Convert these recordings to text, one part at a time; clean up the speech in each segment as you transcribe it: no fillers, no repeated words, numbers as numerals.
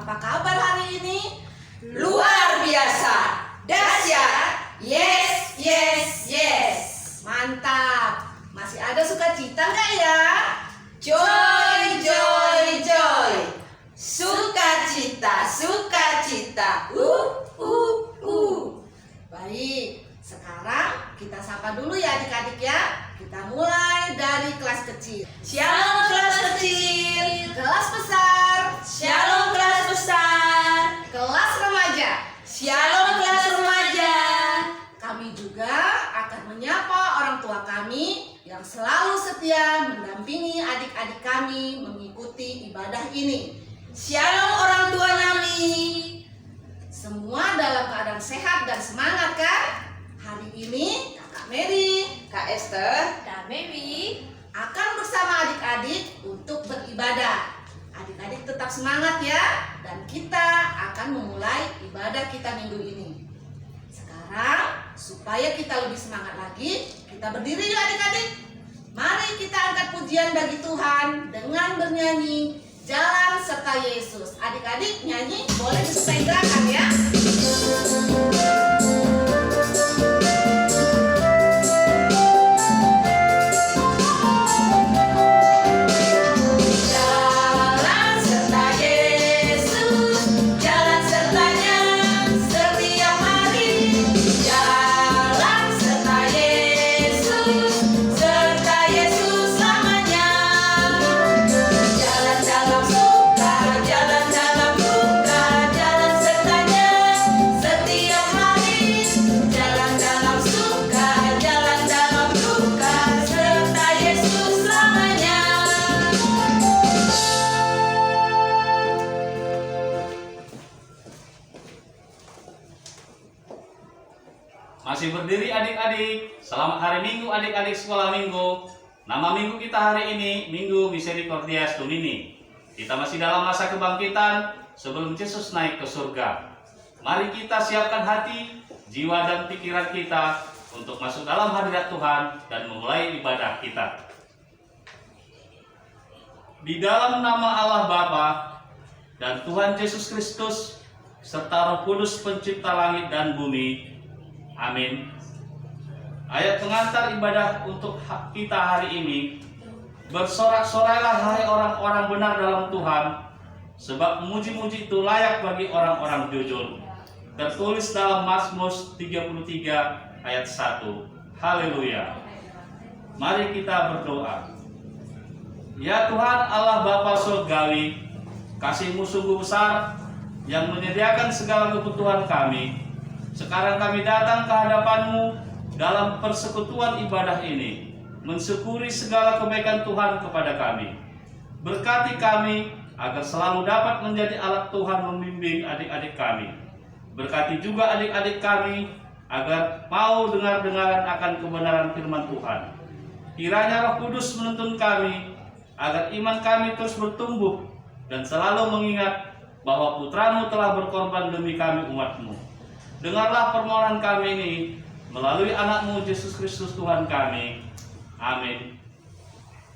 Apa kabar hari ini? Luar biasa, dahsyat, yes, yes, yes. Mantap. Masih ada sukacita nggak ya? Joy, joy, joy. Sukacita, sukacita. Baik, sekarang kita sapa dulu ya adik-adik ya. Kita mulai dari kelas kecil. Shalom kelas kecil. Kelas besar. Shalom kelas besar. Kelas remaja. Shalom kelas remaja. Kami juga akan menyapa orang tua kami yang selalu setia mendampingi adik-adik kami mengikuti ibadah ini. Shalom orang tua kami. Semua dalam keadaan sehat dan semangat kan? Hari ini Kakak Mary, Kak Esther, Kak Mary akan bersama adik-adik untuk beribadah. Adik-adik tetap semangat ya, dan kita akan memulai ibadah kita minggu ini. Sekarang, supaya kita lebih semangat lagi, kita berdiri yuk adik-adik. Mari kita angkat pujian bagi Tuhan dengan bernyanyi Jalan Serta Yesus. Adik-adik nyanyi boleh disertai gerakan ya. Masih berdiri adik-adik. Selamat hari Minggu adik-adik sekolah minggu. Nama minggu kita hari ini Minggu Misericordias Domini. Kita masih dalam masa kebangkitan sebelum Yesus naik ke surga. Mari kita siapkan hati, jiwa dan pikiran kita untuk masuk dalam hadirat Tuhan dan memulai ibadah kita. Di dalam nama Allah Bapa dan Tuhan Yesus Kristus serta Roh Kudus pencipta langit dan bumi. Amin. Ayat pengantar ibadah untuk kita hari ini. Bersorak-sorailah hai orang-orang benar dalam Tuhan, sebab memuji-muji itu layak bagi orang-orang jujur. Tertulis dalam Mazmur 33 ayat 1. Haleluya. Mari kita berdoa. Ya Tuhan Allah Bapa Surgawi, kasih-Mu sungguh besar yang menyediakan segala kebutuhan kami. Sekarang kami datang ke hadapan-Mu dalam persekutuan ibadah ini, mensyukuri segala kebaikan Tuhan kepada kami. Berkati kami agar selalu dapat menjadi alat Tuhan membimbing adik-adik kami. Berkati juga adik-adik kami agar mau dengar-dengaran akan kebenaran firman Tuhan. Kiranya Roh Kudus menuntun kami agar iman kami terus bertumbuh dan selalu mengingat bahwa Putra-Mu telah berkorban demi kami umat-Mu. Dengarlah permohonan kami ini melalui anak-Mu Yesus Kristus Tuhan kami. Amin.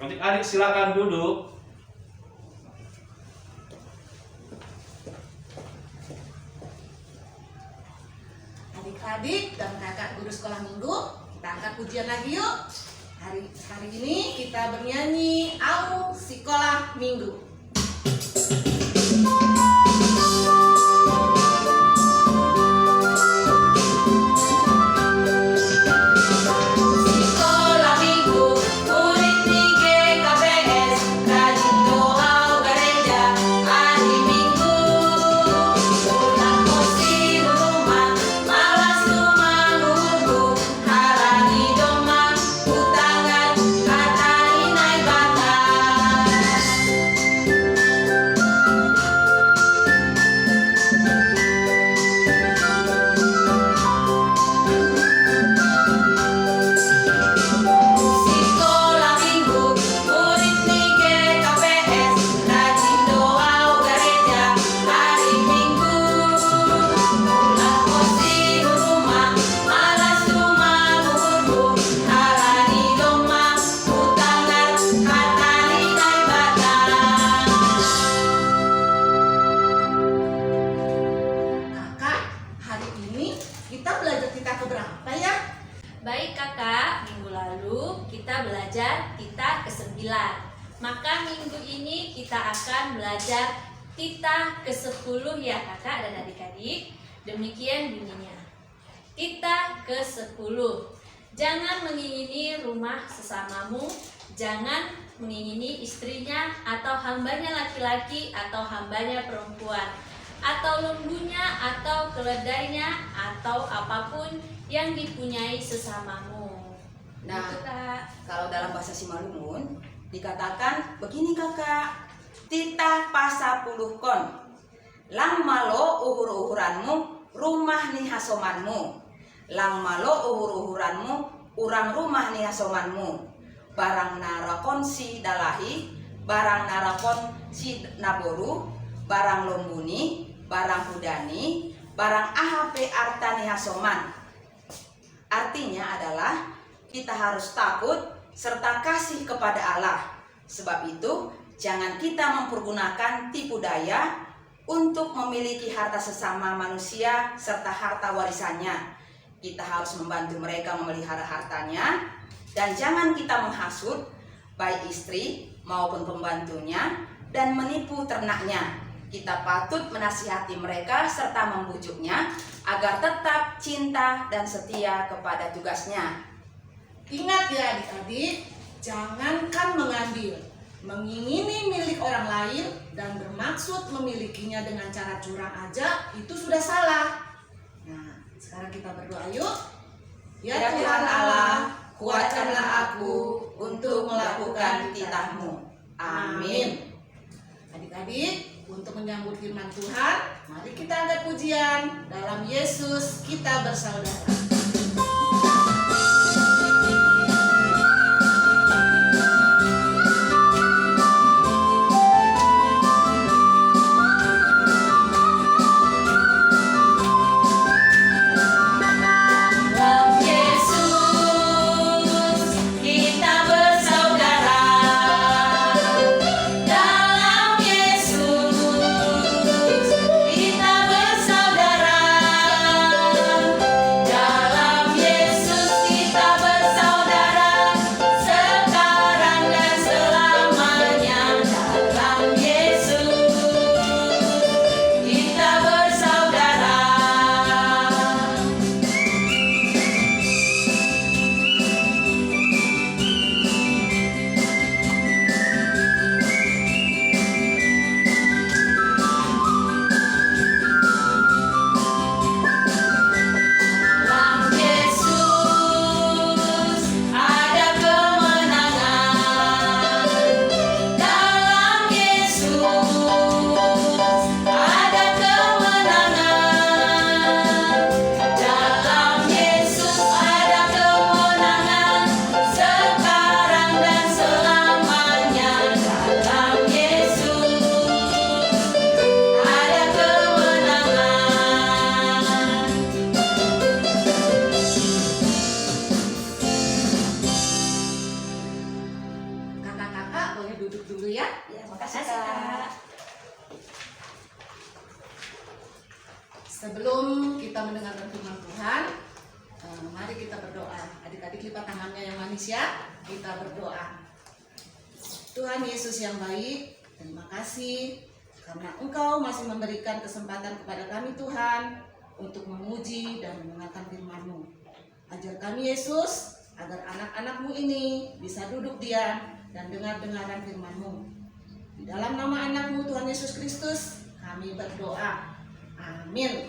Adik-adik silakan duduk. Adik-adik dan kakak guru sekolah minggu, kita angkat pujian lagi yuk. Hari ini kita bernyanyi Au Sekolah Minggu. kita akan belajar titah ke-10 ya kakak dan adik-adik. Demikian bunyinya. Titah ke-10. Jangan mengingini rumah sesamamu, jangan mengingini istrinya atau hambanya laki-laki atau hambanya perempuan, atau lembunya atau keledainya atau apapun yang dipunyai sesamamu. Nah, Gitu, Kak. kalau dalam bahasa Simalungun dikatakan begini kakak, titah pasapuluhkon, lang malo uhur-uhuranmu, rumah nih hasomanmu, lang malo uhur-uhuranmu, urang rumah nih hasomanmu, barang narakon si dalahi, barang narakon si naboru, barang lombuni, barang hudani, barang ahape artani hasoman. Artinya adalah kita harus takut serta kasih kepada Allah. Sebab itu, jangan kita mempergunakan tipu daya untuk memiliki harta sesama manusia serta harta warisannya. Kita harus membantu mereka memelihara hartanya, dan jangan kita menghasut baik istri maupun pembantunya dan menipu ternaknya. Kita patut menasihati mereka serta membujuknya agar tetap cinta dan setia kepada tugasnya. Ingat ya adik-adik, jangankan mengambil, mengingini milik orang lain dan bermaksud memilikinya dengan cara curang aja, itu sudah salah. Nah, sekarang kita berdoa yuk. Ya Tuhan Allah, kuatkanlah aku untuk melakukan titah-Mu. Amin. Adik-adik, untuk menyambut firman Tuhan, mari kita angkat pujian. Dalam Yesus kita bersaudara. Dalam Yesus kita bersaudara. Dalam Yesus kita bersaudara. Dalam Yesus kita bersaudara sekarang dan selamanya. Dalam Yesus kita bersaudara. Dalam Yesus ada kemenangan. Dalam Yesus ada kemenangan. Dalam Yesus ada kemenangan sekarang dan selamanya. Dalam Yesus ada kemenangan. Kakak-kakak boleh duduk dulu ya. Ya, Makasih, Kak. Sebelum kita mendengarkan firman Tuhan, mari kita berdoa. Adik-adik lipat tangannya yang manis ya. Kita berdoa. Tuhan Yesus yang baik, terima kasih karena Engkau masih memberikan kesempatan kepada kami Tuhan untuk memuji dan mendengarkan firman-Mu. Ajar kami Yesus agar anak-anak-Mu ini bisa duduk diam dan dengar-dengaran firman-Mu. Di dalam nama anak-Mu Tuhan Yesus Kristus kami berdoa. Amin.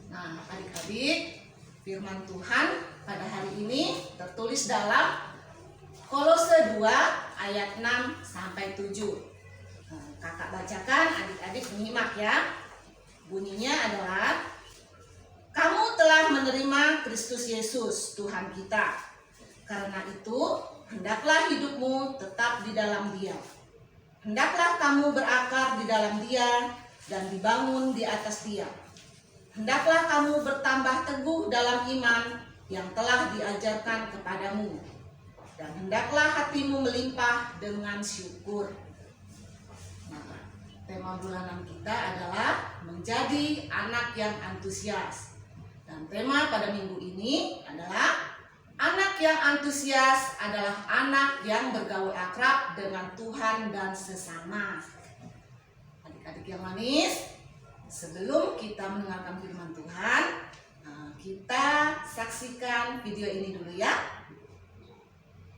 Nah, adik-adik, firman Tuhan pada hari ini tertulis dalam Kolose 2 ayat 6 sampai 7. Kakak bacakan, adik-adik menyimak ya. Bunyinya adalah, kamu telah menerima Kristus Yesus Tuhan kita. Karena itu, hendaklah hidupmu tetap di dalam Dia. Hendaklah kamu berakar di dalam Dia dan dibangun di atas Dia. Hendaklah kamu bertambah teguh dalam iman yang telah diajarkan kepadamu. Dan hendaklah hatimu melimpah dengan syukur. Nah, tema bulanan kita adalah menjadi anak yang antusias. Dan tema pada minggu ini adalah Anak yang antusias adalah anak yang bergaul akrab dengan Tuhan dan sesama. Adik-adik yang manis, sebelum kita mendengarkan firman Tuhan, kita saksikan video ini dulu ya.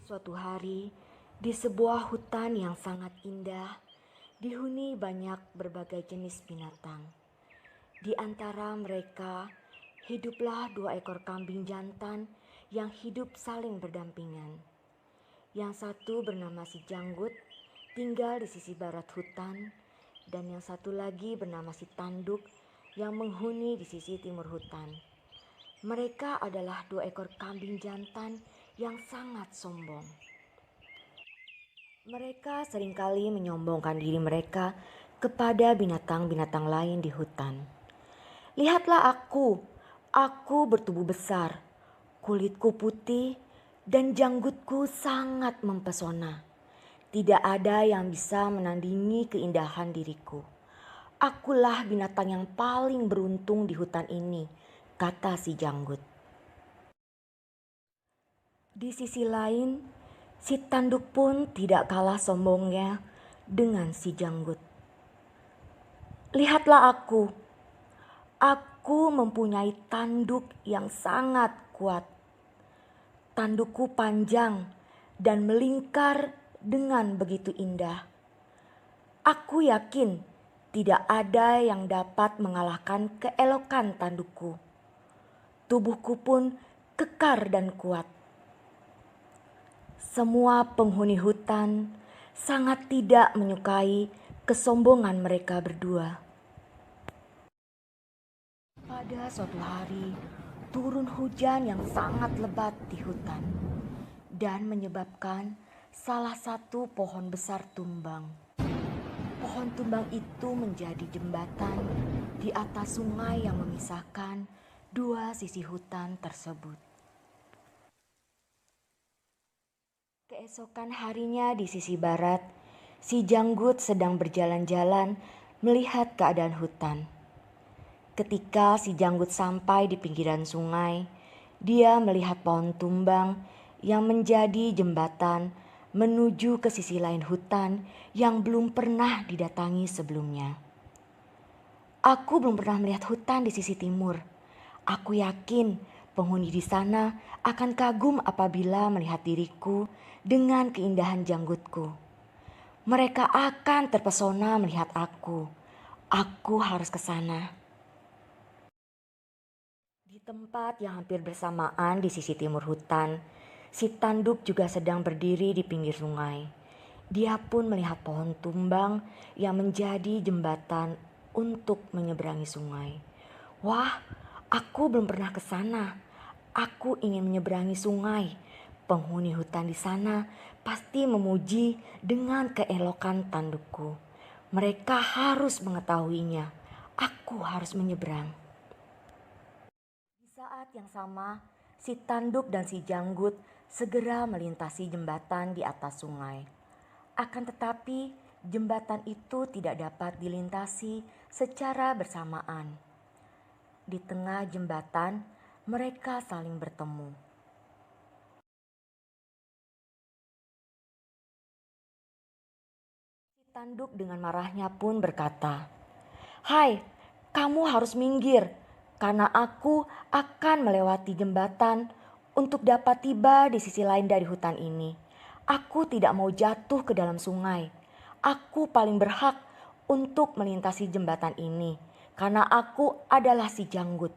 Suatu hari, di sebuah hutan yang sangat indah, dihuni banyak berbagai jenis binatang. Di antara mereka, hiduplah 2 ekor kambing jantan yang hidup saling berdampingan. Yang satu bernama si Janggut, tinggal di sisi barat hutan, dan yang satu lagi bernama si Tanduk yang menghuni di sisi timur hutan. Mereka adalah 2 ekor kambing jantan yang sangat sombong. Mereka seringkali menyombongkan diri mereka kepada binatang-binatang lain di hutan. Lihatlah aku bertubuh besar, kulitku putih, dan janggutku sangat mempesona. Tidak ada yang bisa menandingi keindahan diriku. Akulah binatang yang paling beruntung di hutan ini, kata si Janggut. Di sisi lain, si Tanduk pun tidak kalah sombongnya dengan si Janggut. Lihatlah aku mempunyai tanduk yang sangat kuat. Tandukku panjang dan melingkar dengan begitu indah. Aku yakin tidak ada yang dapat mengalahkan keelokan tandukku. Tubuhku pun kekar dan kuat. Semua penghuni hutan sangat tidak menyukai kesombongan mereka berdua. Pada suatu hari, turun hujan yang sangat lebat di hutan dan menyebabkan salah satu pohon besar tumbang. Pohon tumbang itu menjadi jembatan di atas sungai yang memisahkan 2 sisi hutan tersebut. Keesokan harinya di sisi barat, si Janggut sedang berjalan-jalan melihat keadaan hutan. Ketika si Janggut sampai di pinggiran sungai, dia melihat pohon tumbang yang menjadi jembatan menuju ke sisi lain hutan yang belum pernah didatangi sebelumnya. Aku belum pernah melihat hutan di sisi timur. Aku yakin penghuni di sana akan kagum apabila melihat diriku dengan keindahan janggutku. Mereka akan terpesona melihat aku. Aku harus ke sana. Di tempat yang hampir bersamaan di sisi timur hutan, si Tanduk juga sedang berdiri di pinggir sungai. Dia pun melihat pohon tumbang yang menjadi jembatan untuk menyeberangi sungai. Wah, aku belum pernah ke sana. Aku ingin menyeberangi sungai. Penghuni hutan di sana pasti memuji dengan keelokan tandukku. Mereka harus mengetahuinya. Aku harus menyeberang. Saat yang sama, si Tanduk dan si Janggut segera melintasi jembatan di atas sungai. Akan tetapi, jembatan itu tidak dapat dilintasi secara bersamaan. Di tengah jembatan, mereka saling bertemu. Si Tanduk dengan marahnya pun berkata, "Hai, kamu harus minggir. Karena aku akan melewati jembatan untuk dapat tiba di sisi lain dari hutan ini. Aku tidak mau jatuh ke dalam sungai. Aku paling berhak untuk melintasi jembatan ini. Karena aku adalah si Janggut.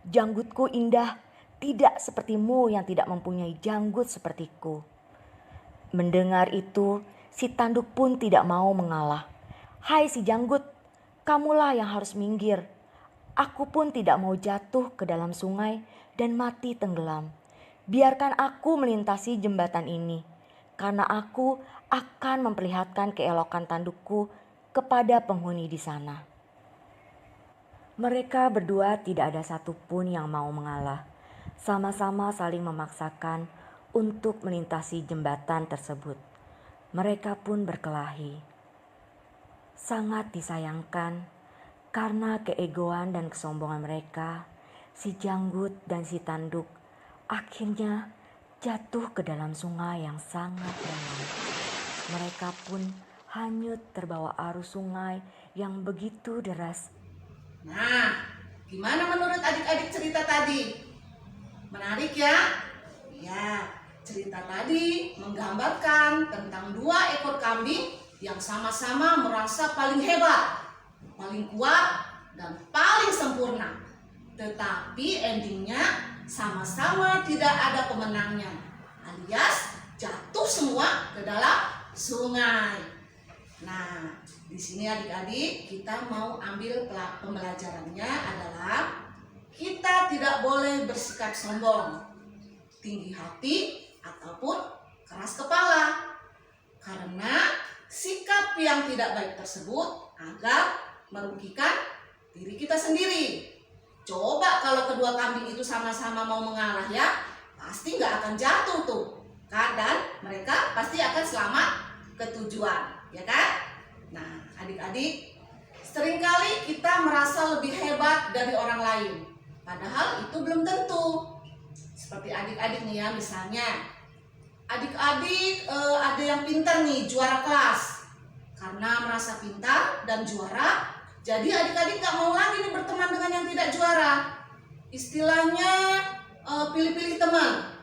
Janggutku indah, tidak sepertimu yang tidak mempunyai janggut sepertiku." Mendengar itu, si Tanduk pun tidak mau mengalah. "Hai si Janggut, kamulah yang harus minggir. Aku pun tidak mau jatuh ke dalam sungai dan mati tenggelam. Biarkan aku melintasi jembatan ini, karena aku akan memperlihatkan keelokan tandukku kepada penghuni di sana." Mereka berdua tidak ada satupun yang mau mengalah. Sama-sama saling memaksakan untuk melintasi jembatan tersebut. Mereka pun berkelahi. Sangat disayangkan, karena keegoan dan kesombongan mereka, si Janggut dan si Tanduk akhirnya jatuh ke dalam sungai yang sangat dalam. Mereka pun hanyut terbawa arus sungai yang begitu deras. Nah, gimana menurut adik-adik cerita tadi? Menarik ya? Ya, cerita tadi menggambarkan tentang 2 ekor kambing yang sama-sama merasa paling hebat, paling kuat, dan paling sempurna. Tetapi endingnya sama-sama tidak ada pemenangnya, alias jatuh semua ke dalam sungai. Nah, di sini adik-adik kita mau ambil pembelajarannya adalah kita tidak boleh bersikap sombong, tinggi hati, ataupun keras kepala. Karena sikap yang tidak baik tersebut agak merugikan diri kita sendiri. Coba kalau kedua kambing itu sama-sama mau mengalah ya, pasti nggak akan jatuh tuh. Dan mereka pasti akan selamat ke tujuan, ya kan? Nah, adik-adik, seringkali kita merasa lebih hebat dari orang lain. Padahal itu belum tentu. Seperti adik-adik nih ya, misalnya adik-adik ada yang pintar nih, juara kelas. Karena merasa pintar dan juara, jadi adik-adik gak mau lagi nih berteman dengan yang tidak juara. Istilahnya pilih-pilih teman.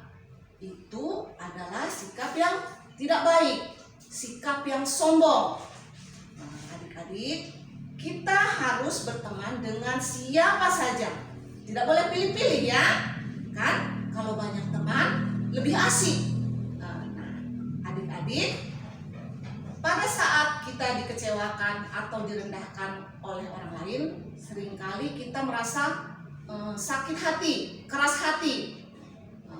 Itu adalah sikap yang tidak baik, sikap yang sombong. Nah, adik-adik, kita harus berteman dengan siapa saja. Tidak boleh pilih-pilih ya. Kan kalau banyak teman lebih asik. Nah, adik-adik, pada saat kita dikecewakan atau direndahkan oleh orang lain, seringkali kita merasa sakit hati, keras hati.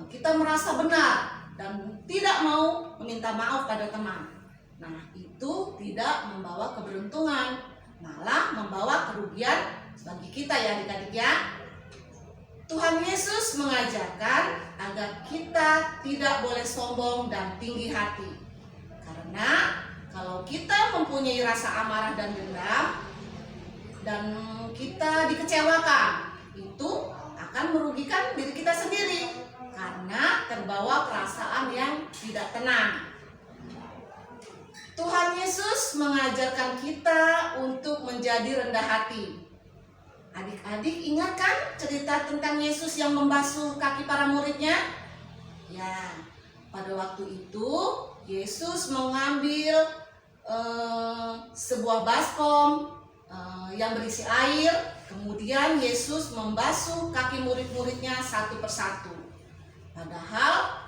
Kita merasa benar dan tidak mau meminta maaf pada teman. Nah, itu tidak membawa keberuntungan, malah membawa kerugian bagi kita ya adik-adik ya. Tuhan Yesus mengajarkan agar kita tidak boleh sombong dan tinggi hati. Karena kalau kita mempunyai rasa amarah dan dendam dan kita dikecewakan, itu akan merugikan diri kita sendiri karena terbawa perasaan yang tidak tenang. Tuhan Yesus mengajarkan kita untuk menjadi rendah hati. Adik-adik ingat kan cerita tentang Yesus yang membasuh kaki para muridnya? Ya, pada waktu itu Yesus mengambil sebuah baskom yang berisi air. Kemudian Yesus membasuh kaki murid-muridnya satu persatu. Padahal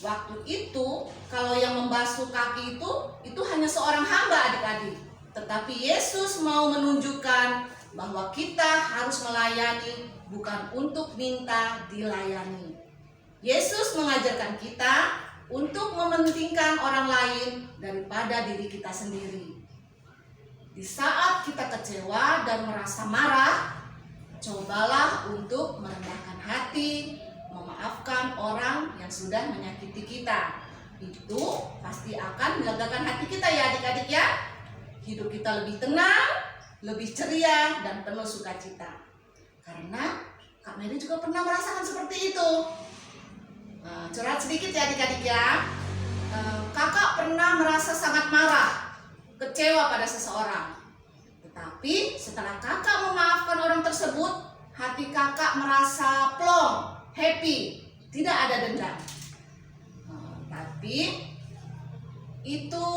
waktu itu kalau yang membasuh kaki itu hanya seorang hamba adik-adik. Tetapi Yesus mau menunjukkan bahwa kita harus melayani bukan untuk minta dilayani. Yesus mengajarkan kita untuk mementingkan orang lain daripada diri kita sendiri. Di saat kita kecewa dan merasa marah, cobalah untuk merendahkan hati, memaafkan orang yang sudah menyakiti kita. Itu pasti akan melegakan hati kita ya adik-adik ya. Hidup kita lebih tenang, lebih ceria, dan penuh sukacita. Karena Kak Mary juga pernah merasakan seperti itu. Curhat sedikit ya adik-adik ya. Kakak pernah merasa sangat marah, kecewa pada seseorang. Tetapi setelah kakak memaafkan orang tersebut, hati kakak merasa plong, happy, tidak ada dendam. Tapi itu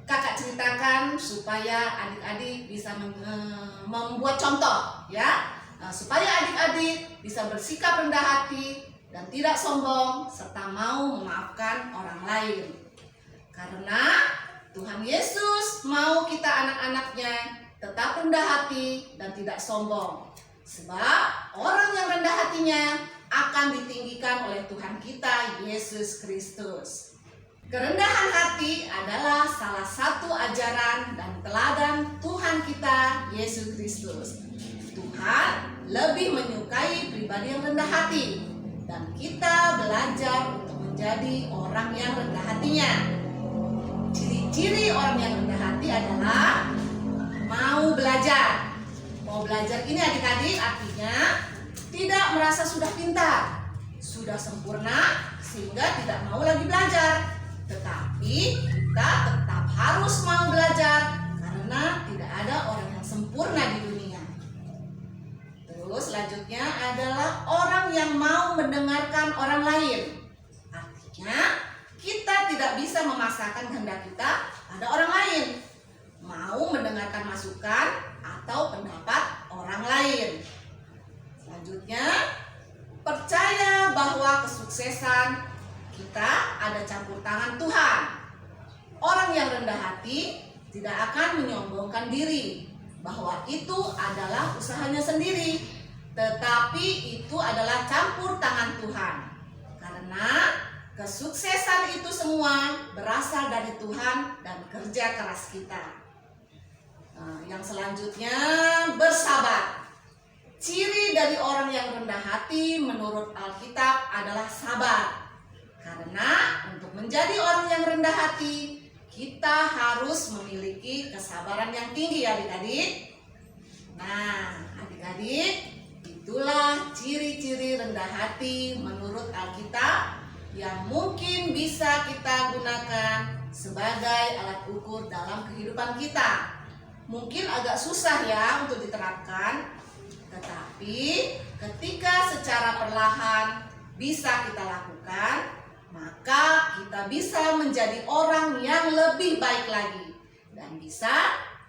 kakak ceritakan supaya adik-adik bisa membuat contoh ya, supaya adik-adik bisa bersikap rendah hati dan tidak sombong serta mau memaafkan orang lain. Karena Tuhan Yesus mau kita anak-anaknya tetap rendah hati dan tidak sombong. Sebab orang yang rendah hatinya akan ditinggikan oleh Tuhan kita Yesus Kristus. Kerendahan hati adalah salah satu ajaran dan teladan Tuhan kita Yesus Kristus. Tuhan lebih menyukai pribadi yang rendah hati, dan kita belajar untuk menjadi orang yang rendah hatinya. Ciri-ciri orang yang rendah hati adalah mau belajar. Mau belajar ini adik-adik artinya tidak merasa sudah pintar, sudah sempurna, sehingga tidak mau lagi belajar. Tetapi kita tetap harus mau belajar karena tidak ada orang yang sempurna di dunia. Terus selanjutnya adalah orang yang mau mendengarkan orang lain. Artinya kita tidak bisa memaksakan kehendak kita pada orang lain. Mau mendengarkan masukan atau pendapat orang lain. Selanjutnya, percaya bahwa kesuksesan kita ada campur tangan Tuhan. Orang yang rendah hati tidak akan menyombongkan diri bahwa itu adalah usahanya sendiri, tetapi itu adalah campur tangan Tuhan. Karena kesuksesan itu semua berasal dari Tuhan dan kerja keras kita. Nah, yang selanjutnya, bersabar. Ciri dari orang yang rendah hati menurut Alkitab adalah sabar. Karena untuk menjadi orang yang rendah hati, kita harus memiliki kesabaran yang tinggi ya adik-adik. Nah, adik-adik, itulah ciri-ciri rendah hati menurut Alkitab yang mungkin bisa kita gunakan sebagai alat ukur dalam kehidupan kita. Mungkin agak susah ya untuk diterapkan, tetapi ketika secara perlahan bisa kita lakukan, maka kita bisa menjadi orang yang lebih baik lagi dan bisa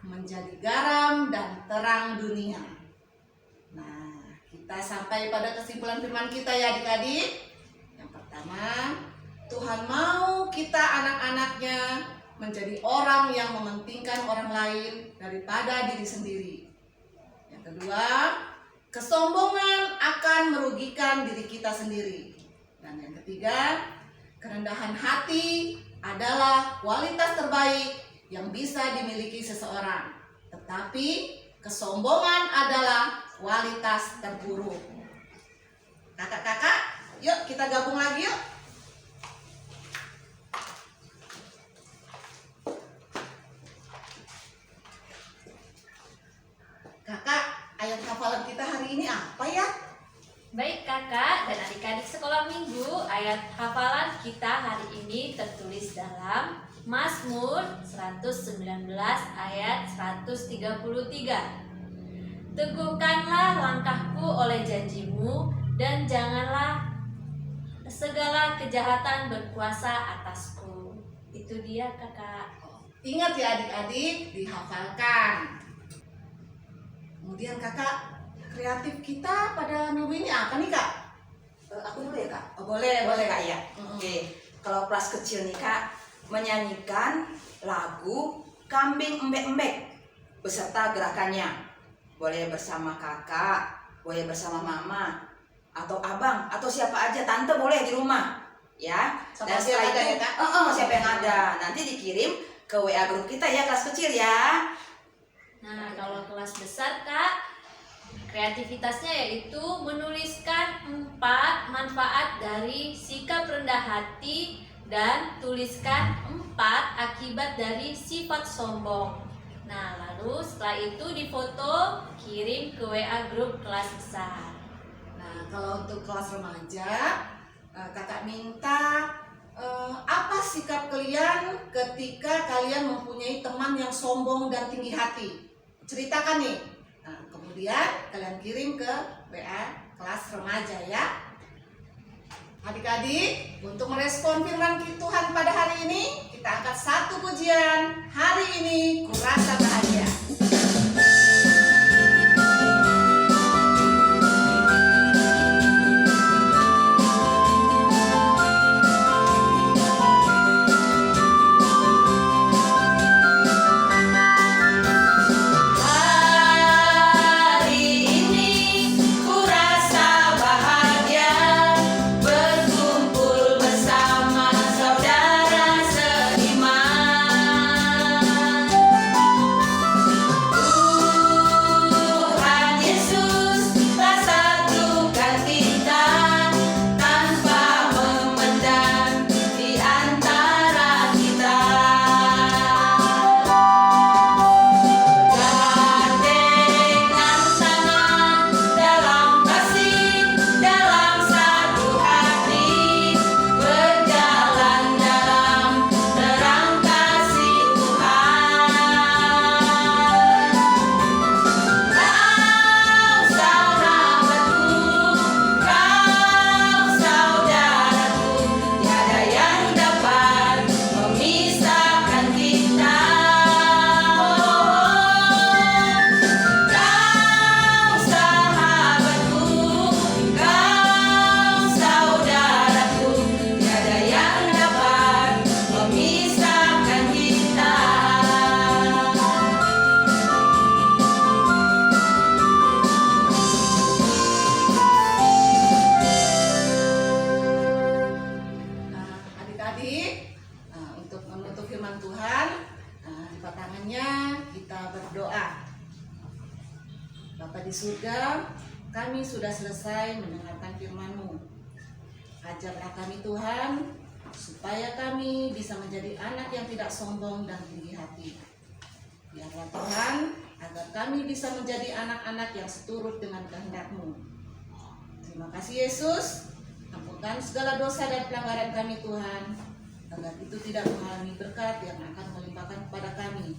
menjadi garam dan terang dunia. Nah, kita sampai pada kesimpulan firman kita ya adik-adik. Pertama, Tuhan mau kita anak-anaknya menjadi orang yang mementingkan orang lain daripada diri sendiri. Yang kedua, kesombongan akan merugikan diri kita sendiri. Dan yang ketiga, kerendahan hati adalah kualitas terbaik yang bisa dimiliki seseorang. Tetapi kesombongan adalah kualitas terburuk. Kakak-kakak, yuk kita gabung lagi yuk. Kakak, ayat hafalan kita hari ini apa ya? Baik kakak dan adik-adik sekolah minggu, ayat hafalan kita hari ini tertulis dalam Mazmur 119 ayat 133. Teguhkanlah langkahku oleh janjimu dan janganlah segala kejahatan berkuasa atasku. Itu dia kakak. Ingat ya adik-adik, dihafalkan. Kemudian kakak, kreatif kita pada minggu ini apa nih kak? Aku dulu ya kak. Oh, boleh Kak ya. Mm-mm. Oke. Kalau kelas kecil nih kak, menyanyikan lagu Kambing Embek-Embek beserta gerakannya. Boleh bersama kakak, boleh bersama mama, atau abang, atau siapa aja, tante boleh di rumah, ya. Sama Dan siapa setelah ada itu, ya, Kak? siapa yang ada, nanti dikirim ke WA grup kita ya kelas kecil ya. Nah, kalau kelas besar kak, kreativitasnya yaitu menuliskan 4 manfaat dari sikap rendah hati dan tuliskan 4 akibat dari sifat sombong. Nah, lalu setelah itu difoto, kirim ke WA grup kelas besar. Nah, kalau untuk kelas remaja, kakak minta apa sikap kalian ketika kalian mempunyai teman yang sombong dan tinggi hati? Ceritakan nih. Nah, kemudian kalian kirim ke WA kelas remaja ya. Adik-adik, untuk merespon firman Tuhan pada hari ini, kita angkat satu pujian. Hari ini kurasa bahagia. Hari ini ku rasa bahagia berkumpul bersama saudara seiman. kita berdoa. Bapa di surga, kami sudah selesai mendengarkan firman-Mu. Ajarlah kami Tuhan, supaya kami bisa menjadi anak yang tidak sombong dan tinggi hati. Biarlah Tuhan, agar kami bisa menjadi anak-anak yang seturut dengan kehendak-Mu. Terima kasih Yesus, ampunkan segala dosa dan pelanggaran kami Tuhan, agar itu tidak menghalangi berkat yang akan melimpahkan kepada kami.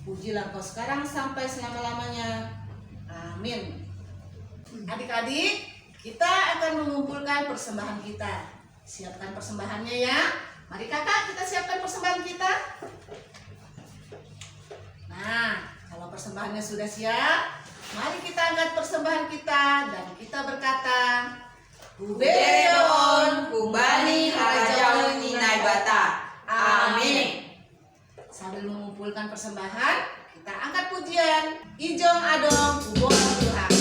Pujilah Kau sekarang sampai selama-lamanya. Amin. Adik-adik, kita akan mengumpulkan persembahan kita. Siapkan persembahannya ya. Mari kakak, kita siapkan persembahan kita. Nah, kalau persembahannya sudah siap, mari kita angkat persembahan kita dan kita berkata, Kubeon kubani harajau ninai bata. Amin. Sambil mengumpulkan persembahan, kita angkat pujian. Ijong adong kubon Tuhan.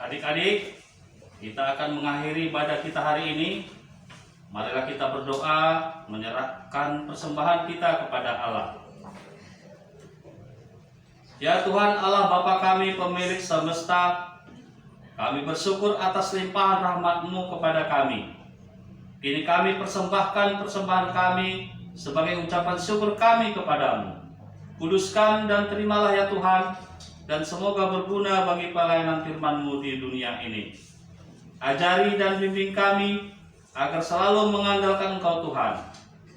Adik-adik, kita akan mengakhiri ibadah kita hari ini. Marilah kita berdoa, menyerahkan persembahan kita kepada Allah. Ya Tuhan Allah Bapa kami, pemilik semesta, kami bersyukur atas limpahan rahmat-Mu kepada kami. Kini kami persembahkan persembahan kami sebagai ucapan syukur kami kepadamu. Kuduskan dan terimalah ya Tuhan, dan semoga berguna bagi pelayanan firman-Mu di dunia ini. Ajari dan bimbing kami agar selalu mengandalkan Engkau Tuhan,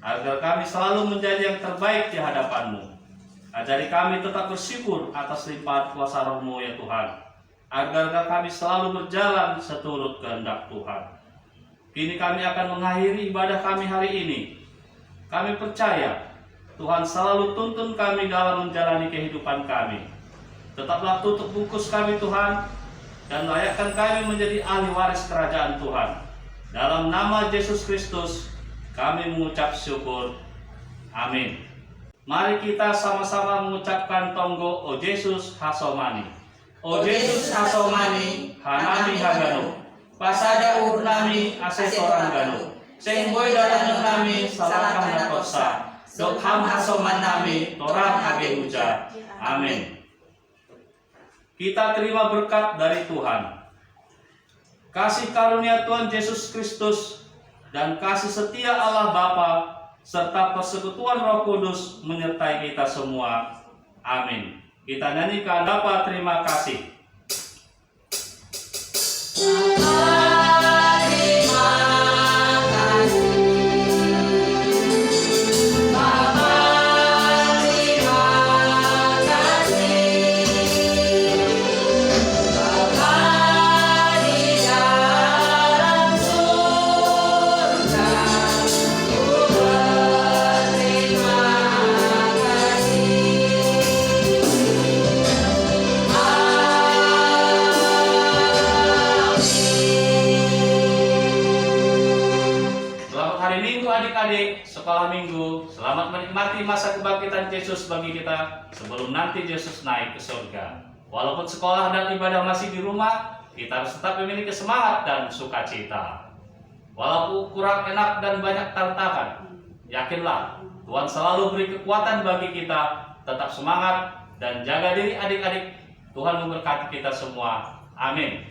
agar kami selalu menjadi yang terbaik di hadapan-Mu. Ajari kami tetap bersyukur atas limpahan kuasa Roh-Mu ya Tuhan, agar kami selalu berjalan seturut kehendak Tuhan. Kini kami akan mengakhiri ibadah kami hari ini. Kami percaya Tuhan selalu tuntun kami dalam menjalani kehidupan kami. Tetaplah tutup bungkus kami Tuhan, dan layakkan kami menjadi ahli waris kerajaan Tuhan. Dalam nama Yesus Kristus kami mengucap syukur. Amin. Mari kita sama-sama mengucapkan tonggo O Yesus Hasomani. O Yesus Hasomani, Hanami Hagano, Pasada Urnami Asesoran Gano, Sengboy dalam nami Salakah Nakosa, Dokham Hasoman nami Torang Age Uja. Amin. Kita terima berkat dari Tuhan. Kasih karunia Tuhan Yesus Kristus dan kasih setia Allah Bapa serta persekutuan Roh Kudus menyertai kita semua. Amin. Kita nyanyikan Bapa terima kasih. sekolah minggu. Selamat menikmati masa kebangkitan Yesus bagi kita sebelum nanti Yesus naik ke surga. Walaupun sekolah dan ibadah masih di rumah, kita harus tetap memiliki semangat dan sukacita. Walaupun kurang enak dan banyak tantangan, yakinlah Tuhan selalu beri kekuatan bagi kita. Tetap semangat dan jaga diri adik-adik. Tuhan memberkati kita semua. Amin.